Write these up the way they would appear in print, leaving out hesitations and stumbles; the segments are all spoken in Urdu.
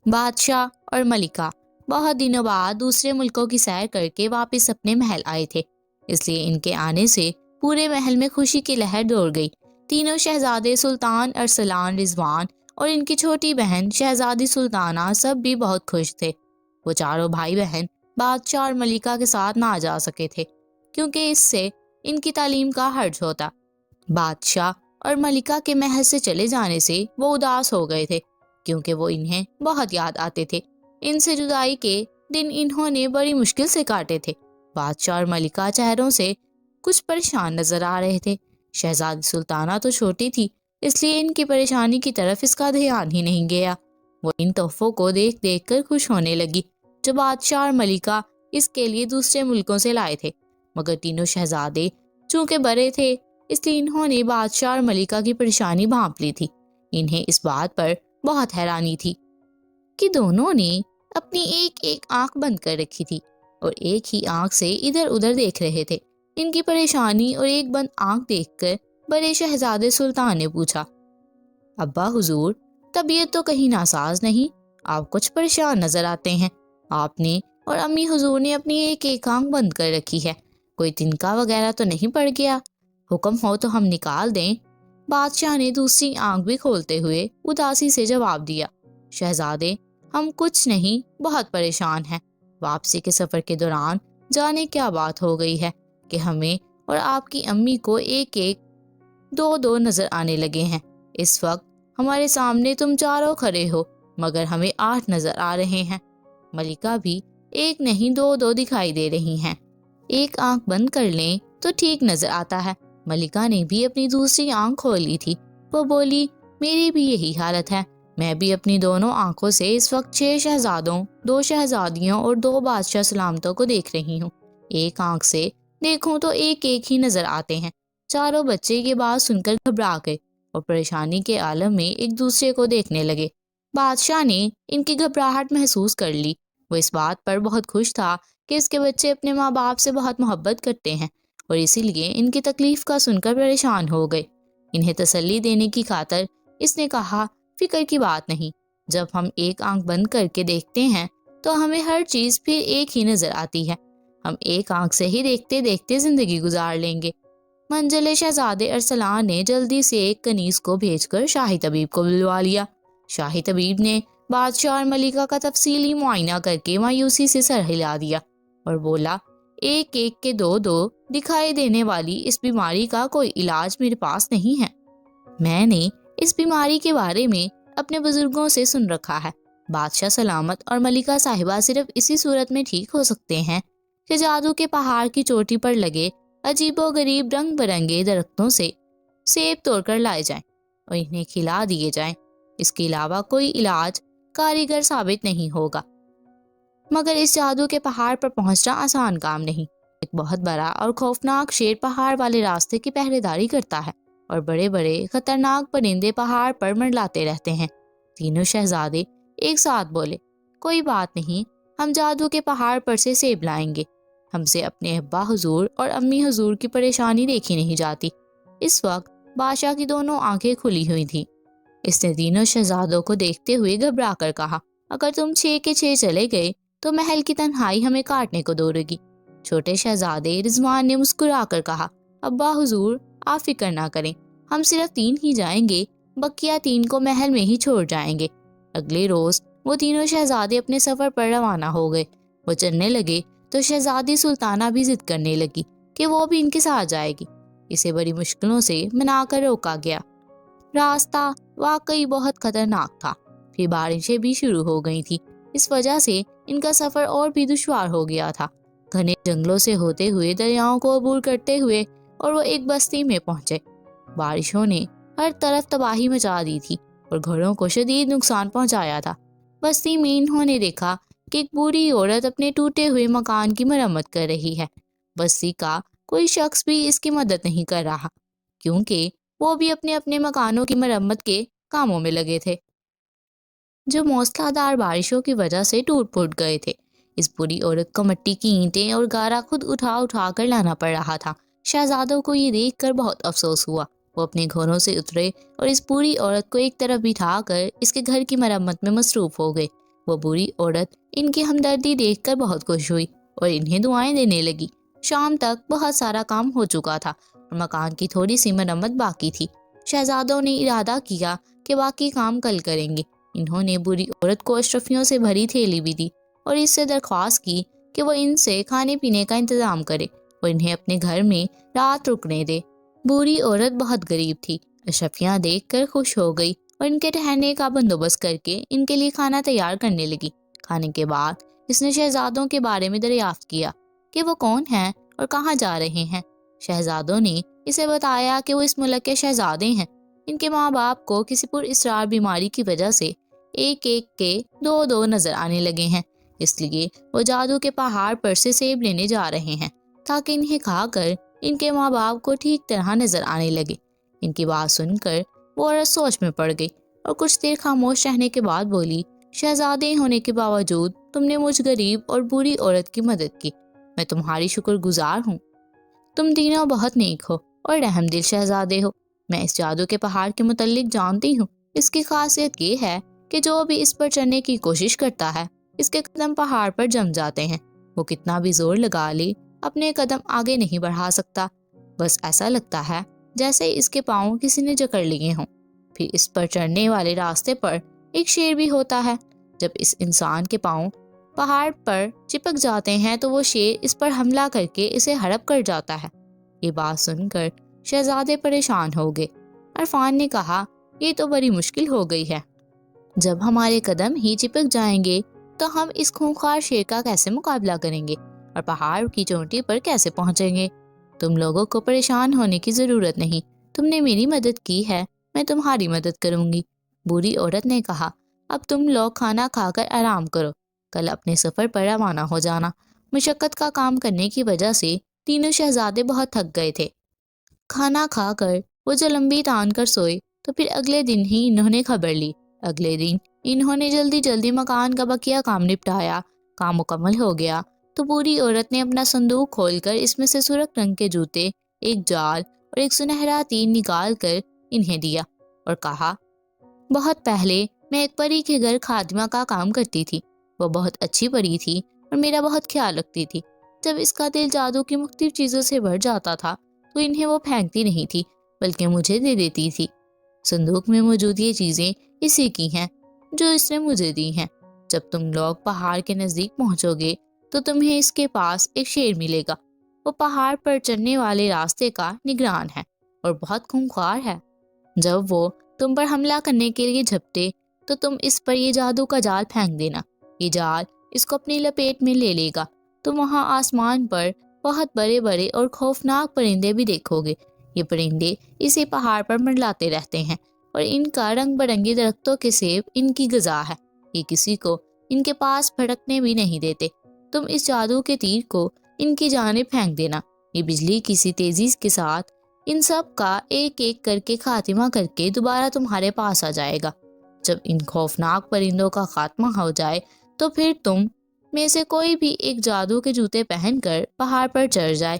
بادشاہ اور ملکہ بہت دنوں بعد دوسرے ملکوں کی سیر کر کے واپس اپنے محل آئے تھے، اس لیے ان کے آنے سے پورے محل میں خوشی کی لہر دوڑ گئی۔ تینوں شہزادے سلطان ارسلان رضوان اور ان کی چھوٹی بہن شہزادی سلطانہ سب بھی بہت خوش تھے۔ وہ چاروں بھائی بہن بادشاہ اور ملکہ کے ساتھ نہ جا سکے تھے کیونکہ اس سے ان کی تعلیم کا حرج ہوتا۔ بادشاہ اور ملکہ کے محل سے چلے جانے سے وہ اداس ہو گئے تھے کیونکہ وہ انہیں بہت یاد آتے تھے۔ ان سے جدائی کے دن انہوں نے بڑی مشکل سے کاٹے تھے۔ بادشاہ اور ملکہ چہروں سے کچھ پریشان نظر آ رہے تھے۔ شہزادی سلطانہ تو چھوٹی تھی، اس لیے ان کی پریشانی کی طرف اس کا دھیان ہی نہیں گیا۔ وہ ان تحفوں کو دیکھ دیکھ کر خوش ہونے لگی جو بادشاہ اور ملکہ اس کے لیے دوسرے ملکوں سے لائے تھے، مگر تینوں شہزادے چونکہ بڑے تھے اس لیے انہوں نے بادشاہ اور ملکہ کی پریشانی بھانپ لی تھی۔ انہیں اس بات پر بہت حیرانی تھی کہ دونوں نے اپنی ایک ایک آنکھ بند کر رکھی تھی اور ایک ہی آنکھ سے ادھر ادھر دیکھ رہے تھے۔ ان کی پریشانی اور ایک بند آنکھ دیکھ کر بڑے شہزادے سلطان نے پوچھا، ابا حضور، طبیعت تو کہیں ناساز نہیں؟ آپ کچھ پریشان نظر آتے ہیں۔ آپ نے اور امی حضور نے اپنی ایک ایک آنکھ بند کر رکھی ہے، کوئی تنکا وغیرہ تو نہیں پڑ گیا؟ حکم ہو تو ہم نکال دیں۔ بادشاہ نے دوسری آنکھ بھی کھولتے ہوئے اداسی سے جواب دیا، شہزادے، ہم کچھ نہیں، بہت پریشان ہیں۔ واپسی کے سفر کے دوران جانے کیا بات ہو گئی ہے کہ ہمیں اور آپ کی امی کو ایک ایک دو دو نظر آنے لگے ہیں۔ اس وقت ہمارے سامنے تم چاروں کھڑے ہو مگر ہمیں 8 نظر آ رہے ہیں۔ ملکہ بھی ایک نہیں دو دو دکھائی دے رہی ہیں۔ ایک آنکھ بند کر لیں تو ٹھیک نظر آتا ہے۔ ملکہ نے بھی اپنی دوسری آنکھ کھولی تھی۔ وہ بولی، میری بھی یہی حالت ہے، میں بھی اپنی دونوں آنکھوں سے اس وقت 6 شہزادوں، 2 شہزادیوں اور 2 بادشاہ سلامتوں کو دیکھ رہی ہوں۔ ایک آنکھ سے دیکھوں تو ایک ایک ہی نظر آتے ہیں۔ چاروں بچے یہ بات سن کر گھبرا گئے اور پریشانی کے عالم میں ایک دوسرے کو دیکھنے لگے۔ بادشاہ نے ان کی گھبراہٹ محسوس کر لی۔ وہ اس بات پر بہت خوش تھا کہ اس کے بچے اپنے ماں باپ سے بہت محبت کرتے ہیں اور اسی لیے ان کی تکلیف کا سن کر پریشان ہو گئے۔ انہیں تسلی دینے کی خاطر اس نے کہا، فکر کی بات نہیں، جب ہم ایک آنکھ بند کر کے دیکھتے ہیں تو ہمیں ہر چیز پھر ایک ہی نظر آتی ہے۔ ہم ایک آنکھ سے ہی دیکھتے دیکھتے زندگی گزار لیں گے۔ منجلے شہزادے ارسلان نے جلدی سے ایک کنیز کو بھیج کر شاہی طبیب کو بلوا لیا۔ شاہی طبیب نے بادشاہ اور ملکہ کا تفصیلی معائنہ کر کے مایوسی سے سر ہلا دیا اور بولا، ایک ایک کے دو دو دکھائی دینے والی اس بیماری کا کوئی علاج میرے پاس نہیں ہے۔ میں نے اس بیماری کے بارے میں اپنے بزرگوں سے سن رکھا ہے۔ بادشاہ سلامت اور ملکہ صاحبہ صرف اسی صورت میں ٹھیک ہو سکتے ہیں کہ جادو کے پہاڑ کی چوٹی پر لگے عجیب و غریب رنگ برنگے درختوں سے سیب توڑ کر لائے جائیں اور انہیں کھلا دیے جائیں۔ اس کے علاوہ کوئی علاج کاریگر ثابت نہیں ہوگا۔ مگر اس جادو کے پہاڑ پر پہنچنا آسان کام نہیں۔ ایک بہت بڑا اور خوفناک شیر پہاڑ والے راستے کی پہرے داری کرتا ہے اور بڑے بڑے خطرناک پرندے پہاڑ پر منڈلاتے رہتے ہیں۔ تینوں شہزادے ایک ساتھ بولے، کوئی بات نہیں، ہم جادو کے پہاڑ پر سے سیب لائیں گے۔ ہم سے اپنے ابا حضور اور امی حضور کی پریشانی دیکھی نہیں جاتی۔ اس وقت بادشاہ کی دونوں آنکھیں کھلی ہوئی تھیں۔ اس نے تینوں شہزادوں کو دیکھتے ہوئے گھبرا کر کہا، اگر تم 6 کے 6 چلے گئے تو محل کی تنہائی ہمیں کاٹنے کو دوڑے گی۔ چھوٹے شہزادے رضوان نے مسکرا کر کہا، ابا حضور، آپ فکر نہ کریں، ہم صرف 3 ہی جائیں گے، بقیہ 3 کو محل میں ہی چھوڑ جائیں گے۔ اگلے روز وہ تینوں شہزادے اپنے سفر پر روانہ ہو گئے۔ وہ چلنے لگے تو شہزادی سلطانہ بھی ضد کرنے لگی کہ وہ بھی ان کے ساتھ جائے گی۔ اسے بڑی مشکلوں سے منا کر روکا گیا۔ راستہ واقعی بہت خطرناک تھا، پھر بارشیں بھی شروع ہو گئی تھی، اس وجہ سے ان کا سفر اور بھی دشوار ہو گیا تھا۔ گھنے جنگلوں سے ہوتے ہوئے دریاؤں کو عبور کرتے ہوئے اور وہ ایک بستی میں پہنچے۔ بارشوں نے ہر طرف تباہی مچا دی تھی اور گھروں کو شدید نقصان پہنچایا تھا۔ بستی میں انہوں نے دیکھا کہ ایک بوڑھی عورت اپنے ٹوٹے ہوئے مکان کی مرمت کر رہی ہے۔ بستی کا کوئی شخص بھی اس کی مدد نہیں کر رہا کیونکہ وہ بھی اپنے اپنے مکانوں کی مرمت کے کاموں میں لگے تھے جو موسلا دھار بارشوں کی وجہ سے ٹوٹ پھوٹ گئے تھے۔ اس بری عورت کو مٹی کی اینٹیں اور گارا خود اٹھا اٹھا کر لانا پڑ رہا تھا۔ شہزادوں کو یہ دیکھ کر بہت افسوس ہوا۔ وہ اپنے گھروں سے اترے اور اس بری عورت کو ایک طرف بٹھا کر اس کے گھر کی مرمت میں مصروف ہو گئے۔ وہ بری عورت ان کی ہمدردی دیکھ کر بہت خوش ہوئی اور انہیں دعائیں دینے لگی۔ شام تک بہت سارا کام ہو چکا تھا اور مکان کی تھوڑی سی مرمت باقی تھی۔ شہزادوں نے ارادہ کیا کہ باقی کام کل کریں گے۔ انہوں نے بری عورت کو اشرفیوں سے بھری تھیلی بھی دی اور اس سے درخواست کی کہ وہ ان سے کھانے پینے کا انتظام کرے اور انہیں اپنے گھر میں رات رکنے دے۔ بری عورت بہت غریب تھی۔ اشرفیاں دیکھ کر خوش ہو گئی اور ان کے ٹھہرنے کا بندوبست کر کے ان کے لیے کھانا تیار کرنے لگی۔ کھانے کے بعد اس نے شہزادوں کے بارے میں دریافت کیا کہ وہ کون ہیں اور کہاں جا رہے ہیں۔ شہزادوں نے اسے بتایا کہ وہ اس ملک کے شہزادے ہیں۔ ان کے ماں باپ کو کسی پر اسرار بیماری کی وجہ سے ایک ایک کے دو دو نظر آنے لگے ہیں، اس لیے وہ جادو کے پہاڑ پر سے سیب لینے جا رہے ہیں تاکہ انہیں کھا کر ان کے ماں باپ کو ٹھیک طرح نظر آنے لگے۔ ان کی بات سن کر وہ عورت سوچ میں پڑ گئی اور کچھ دیر خاموش رہنے کے بعد بولی، شہزادے ہونے کے باوجود تم نے مجھ غریب اور بری عورت کی مدد کی، میں تمہاری شکر گزار ہوں۔ تم تینوں بہت نیک ہو اور رحم دل شہزادے ہو۔ میں اس جادو کے پہاڑ کے متعلق جانتی ہوں۔ اس کی خاصیت یہ ہے کہ جو بھی اس پر چڑھنے کی کوشش کرتا ہے اس کے قدم پہاڑ پر جم جاتے ہیں۔ وہ کتنا بھی زور لگا لے اپنے قدم آگے نہیں بڑھا سکتا، بس ایسا لگتا ہے جیسے اس کے پاؤں کسی نے جکڑ لیے ہوں۔ پھر اس پر چڑھنے والے راستے پر ایک شیر بھی ہوتا ہے۔ جب اس انسان کے پاؤں پہاڑ پر چپک جاتے ہیں تو وہ شیر اس پر حملہ کر کے اسے ہڑپ کر جاتا ہے۔ یہ بات سن کر شہزادے پریشان ہو گئے۔ عرفان نے کہا، یہ تو بڑی مشکل ہو گئی ہے۔ جب ہمارے قدم ہی چپک جائیں گے تو ہم اس خونخوار شیر کا کیسے مقابلہ کریں گے اور پہاڑ کی چوٹی پر کیسے پہنچیں گے؟ تم لوگوں کو پریشان ہونے کی ضرورت نہیں، تم نے میری مدد کی ہے، میں تمہاری مدد کروں گی۔ بری عورت نے کہا، اب تم لوگ کھانا کھا کر آرام کرو، کل اپنے سفر پر روانہ ہو جانا۔ مشقت کا کام کرنے کی وجہ سے تینوں شہزادے بہت تھک گئے تھے۔ کھانا کھا کر وہ جو لمبی تان کر سوئے تو پھر اگلے دن ہی انہوں نے خبر لی۔ اگلے دن انہوں نے جلدی جلدی مکان کا بقیہ کام نپٹایا۔ کام مکمل ہو گیا تو بری عورت نے اپنا صندوق کھول کر اس میں سے سرخ رنگ کے جوتے، ایک جال اور ایک سنہرا تیر نکال کر انہیں دیا اور کہا، بہت پہلے میں ایک پری کے گھر خادمہ کا کام کرتی تھی۔ وہ بہت اچھی پری تھی اور میرا بہت خیال رکھتی تھی۔ جب اس کا دل جادو کی مختلف چیزوں سے بھر جاتا تھا تو انہیں وہ پھینکتی نہیں تھی بلکہ مجھے دے دیتی تھی۔ صندوق میں موجود یہ چیزیں اسی کی ہیں جو اس نے مجھے دی ہیں۔ جب تم لوگ پہاڑ کے نزدیک پہنچو گے تو تمہیں اس کے پاس ایک شیر ملے گا۔ وہ پہاڑ پر چڑھنے والے راستے کا نگران ہے اور بہت خونخوار ہے۔ جب وہ تم پر حملہ کرنے کے لیے جھپٹے تو تم اس پر یہ جادو کا جال پھینک دینا۔ یہ جال اس کو اپنی لپیٹ میں لے لے گا۔ تم وہاں آسمان پر بہت بڑے بڑے اور خوفناک پرندے بھی دیکھو گے۔ یہ پرندے اسی پہاڑ پر منڈلاتے رہتے ہیں اور ان کا رنگ برنگی درختوں کے سیب ان کی غذا ہے۔ یہ کسی کو ان کے پاس بھٹکنے بھی نہیں دیتے۔ تم اس جادو کے تیر کو ان کی جانب پھینک دینا۔ یہ بجلی کی سی تیزی کے ساتھ ان سب کا ایک ایک کر کے خاتمہ کر کے دوبارہ تمہارے پاس آ جائے گا۔ جب ان خوفناک پرندوں کا خاتمہ ہو جائے تو پھر تم میں سے کوئی بھی ایک جادو کے جوتے پہن کر پہاڑ پر چڑھ جائے۔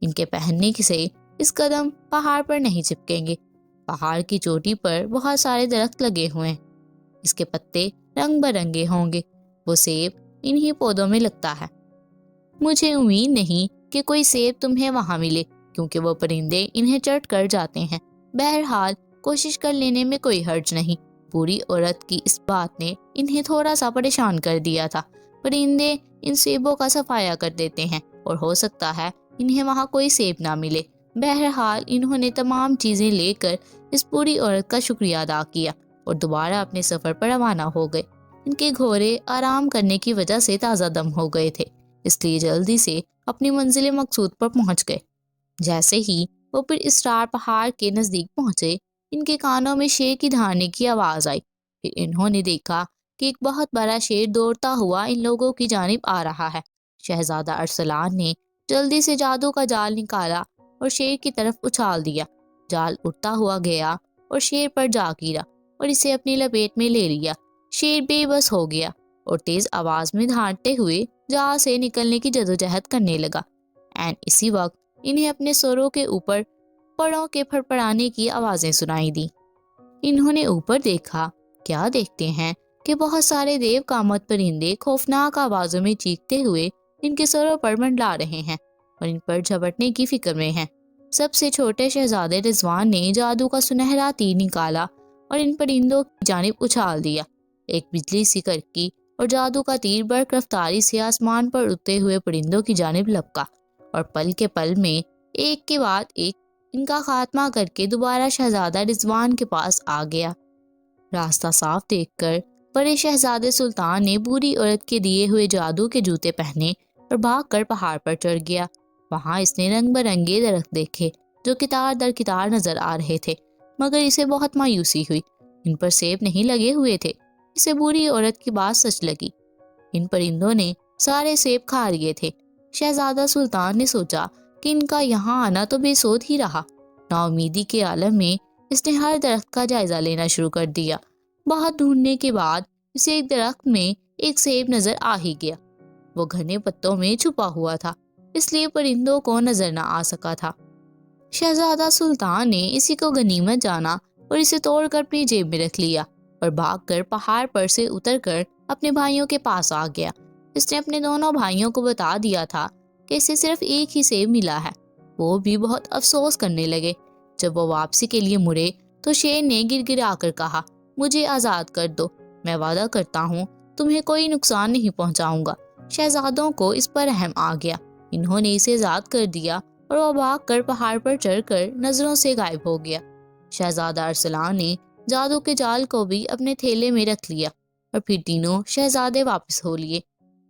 ان کے پہننے سے اس قدم پہاڑ پر نہیں چپکیں گے۔ پہاڑ کی چوٹی پر بہت سارے درخت لگے ہوئے ہیں، اس کے پتے رنگ برنگے ہوں گے۔ وہ سیب انہی پودوں میں لگتا ہے۔ مجھے امید نہیں کہ کوئی سیب تمہیں وہاں ملے کیونکہ وہ پرندے انہیں چٹ کر جاتے ہیں۔ بہرحال کوشش کر لینے میں کوئی حرج نہیں۔ بری عورت کی اس بات نے انہیں تھوڑا سا پریشان کر دیا تھا۔ پرندے ان سیبوں کا صفایا کر دیتے ہیں اور ہو سکتا ہے انہیں وہاں کوئی سیب نہ ملے۔ بہرحال انہوں نے تمام چیزیں لے کر اس بری عورت کا شکریہ ادا کیا اور دوبارہ اپنے سفر پر روانہ ہو گئے۔ ان کے گھوڑے آرام کرنے کی وجہ سے تازہ دم ہو گئے تھے، اس لیے جلدی سے اپنی منزل مقصود پر پہنچ گئے۔ جیسے ہی وہ پھر اسرار پہاڑ کے نزدیک پہنچے، ان کے کانوں میں شیر کی دہاڑنے کی آواز آئی۔ پھر انہوں نے دیکھا کہ ایک بہت بڑا شیر دوڑتا ہوا ان لوگوں کی جانب آ رہا ہے۔ شہزادہ ارسلان نے جلدی سے جادو کا جال نکالا اور شیر کی طرف اچھال دیا۔ جال اڑتا ہوا گیا اور شیر پر جا گرا اور اسے اپنی لپیٹ میں لے لیا۔ شیر بے بس ہو گیا اور تیز آواز میں دھاڑتے ہوئے جال سے نکلنے کی جدوجہد کرنے لگا۔ اسی وقت انہیں اپنے سروں کے اوپر پڑوں کے پھڑپڑانے کی آوازیں سنائی دی۔ انہوں نے اوپر دیکھا۔ کیا دیکھتے ہیں کہ بہت سارے دیو کامت پرندے خوفناک آوازوں میں چیختے ہوئے ان کے سروں پر منڈلا رہے ہیں اور ان پر جھپٹنے کی فکر میں ہیں۔ سب سے چھوٹے شہزادے رضوان نے جادو کا سنہرا تیر نکالا اور ان پرندوں کی جانب اچھال دیا۔ ایک بجلی سی کڑکی اور جادو کا تیر برق رفتاری سے آسمان پر اڑتے ہوئے پرندوں کی جانب لپکا اور پل کے پل میں ایک کے بعد ایک ان کا خاتمہ کر کے دوبارہ شہزادہ رضوان کے پاس آ گیا۔ راستہ صاف دیکھ کر بڑے شہزادے سلطان نے بوڑھی عورت کے دیے ہوئے جادو کے جوتے پہنے اور بھاگ کر پہاڑ پر چڑھ گیا۔ وہاں اس نے رنگ برنگے درخت دیکھے جو قطار در قطار نظر آ رہے تھے، مگر اسے بہت مایوسی ہوئی۔ ان پر سیب نہیں لگے ہوئے تھے۔ اسے بوڑھی عورت کی بات سچ لگی، ان پرندوں نے سارے سیب کھا لیے تھے۔ شہزادہ سلطان نے سوچا کہ ان کا یہاں آنا تو بے سود ہی رہا۔ نا امیدی کے عالم میں اس نے ہر درخت کا جائزہ لینا شروع کر دیا۔ بہت ڈھونڈنے کے بعد اسے ایک درخت میں ایک سیب نظر آ ہی گیا۔ وہ گھنے پتوں میں چھپا ہوا تھا، اس لیے پرندوں کو نظر نہ آ سکا تھا۔ شہزادہ سلطان نے اسی کو غنیمت جانا اور اسے توڑ کر اپنی جیب میں رکھ لیا اور بھاگ کر پہاڑ پر سے اتر کر اپنے بھائیوں کے پاس آ گیا۔ اس نے اپنے دونوں بھائیوں کو بتا دیا تھا کہ اسے صرف ایک ہی سیب ملا ہے۔ وہ بھی بہت افسوس کرنے لگے۔ جب وہ واپسی کے لیے مڑے تو شیر نے گر گرا کر کہا، مجھے آزاد کر دو، میں وعدہ کرتا ہوں تمہیں کوئی نقصان نہیں پہنچاؤں گا۔ شہزادوں کو اس پر رحم آ گیا، انہوں نے اسے آزاد کر دیا اور وہ بھاگ کر پہاڑ پر چڑھ کر نظروں سے غائب ہو گیا۔ شہزادہ ارسلان نے جادو کے جال کو بھی اپنے تھیلے میں رکھ لیا اور پھر تینوں شہزادے واپس ہو لیے۔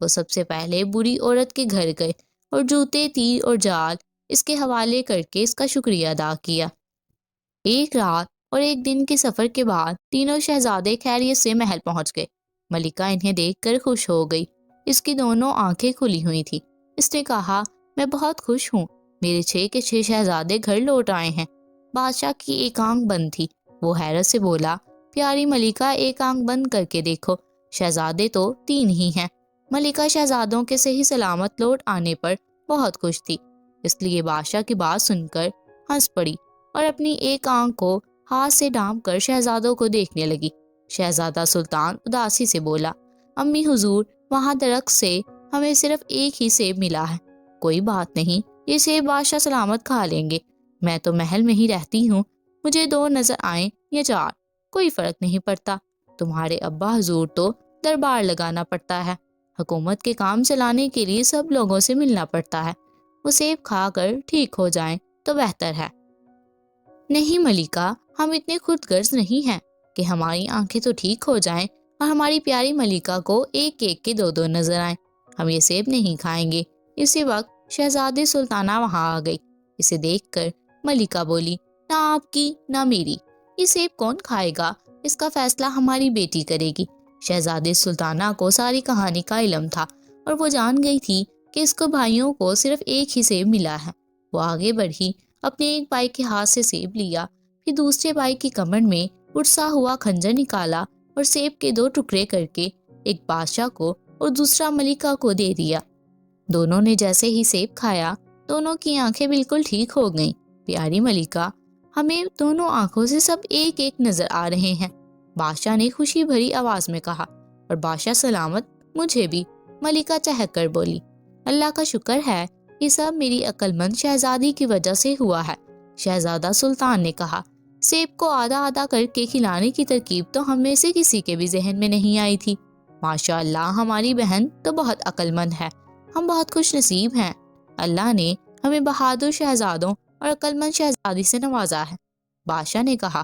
وہ سب سے پہلے بری عورت کے گھر گئے اور جوتے، تیر اور جال اس کے حوالے کر کے اس کا شکریہ ادا کیا۔ ایک رات اور ایک دن کے سفر کے بعد تینوں شہزادے خیریت سے محل پہنچ گئے۔ ملکہ انہیں دیکھ کر خوش ہو گئی، اس کی دونوں آنکھیں کھلی ہوئی تھی۔ اس نے کہا، میں بہت خوش ہوں، میرے 6 کے 6 شہزادے گھر لوٹ آئے ہیں۔ بادشاہ کی ایک آنکھ بند تھی، وہ حیرت سے بولا، پیاری ملکہ ایک آنکھ بند کر کے دیکھو، شہزادے تو 3 ہی ہیں۔ ملکہ شہزادوں کے صحیح سلامت لوٹ آنے پر بہت خوش تھی، اس لیے بادشاہ کی بات سن کر ہنس پڑی اور اپنی ایک آنکھ کو ہاتھ سے ڈھانپ کر شہزادوں کو دیکھنے لگی۔ شہزادہ سلطان اداسی سے بولا، امی حضور، وہاں درخت سے ہمیں صرف ایک ہی سیب ملا ہے۔ کوئی بات نہیں، یہ سیب بادشاہ سلامت کھا لیں گے۔ میں تو محل میں ہی رہتی ہوں، مجھے 2 نظر آئیں یا 4 کوئی فرق نہیں پڑتا۔ تمہارے ابا حضور تو دربار لگانا پڑتا ہے، حکومت کے کام چلانے کے لیے سب لوگوں سے ملنا پڑتا ہے۔ وہ سیب کھا کر ٹھیک ہو جائیں تو بہتر ہے۔ نہیں ملکہ، ہم اتنے خود غرض نہیں ہیں کہ ہماری آنکھیں تو ٹھیک ہو جائیں اور ہماری پیاری ملکہ کو ایک ایک کے 2 نظر آئیں۔ ہم یہ سیب نہیں کھائیں گے۔ اسی وقت شہزادی سلطانہ وہاں آ گئی۔ اسے دیکھ کر ملکہ بولی، نہ آپ کی نہ میری، یہ سیب کون کھائے گا، اس کا فیصلہ ہماری بیٹی کرے گی۔ شہزادی سلطانہ کو ساری کہانی کا علم تھا اور وہ جان گئی تھی کہ اس کو بھائیوں کو صرف ایک ہی سیب ملا ہے۔ وہ آگے بڑھی، اپنے ایک بھائی کے ہاتھ سے سیب لیا، پھر دوسرے بھائی کی کمر میں اٹسا ہوا خنجر نکالا اور سیب کے 2 ٹکڑے کر کے ایک بادشاہ کو اور دوسرا ملکہ کو دے دیا۔ دونوں نے جیسے ہی سیب کھایا، دونوں کی آنکھیں بالکل ٹھیک ہو گئیں۔ پیاری ملکہ، ہمیں دونوں آنکھوں سے سب ایک ایک نظر آ رہے ہیں، بادشاہ نے خوشی بھری آواز میں کہا۔ اور بادشاہ سلامت، مجھے بھی، ملکہ چہک کر بولی۔ اللہ کا شکر ہے، یہ سب میری عقل مند شہزادی کی وجہ سے ہوا ہے۔ شہزادہ سلطان نے کہا، سیب کو آدھا آدھا کر کے کھلانے کی ترکیب تو ہم میں سے کسی کے بھی ذہن میں نہیں آئی تھی۔ ماشاء اللہ، ہماری بہن تو بہت عقل مند ہے، ہم بہت خوش نصیب ہیں۔ اللہ نے ہمیں بہادر شہزادوں اور عقل مند شہزادی سے نوازا ہے۔ بادشاہ نے کہا،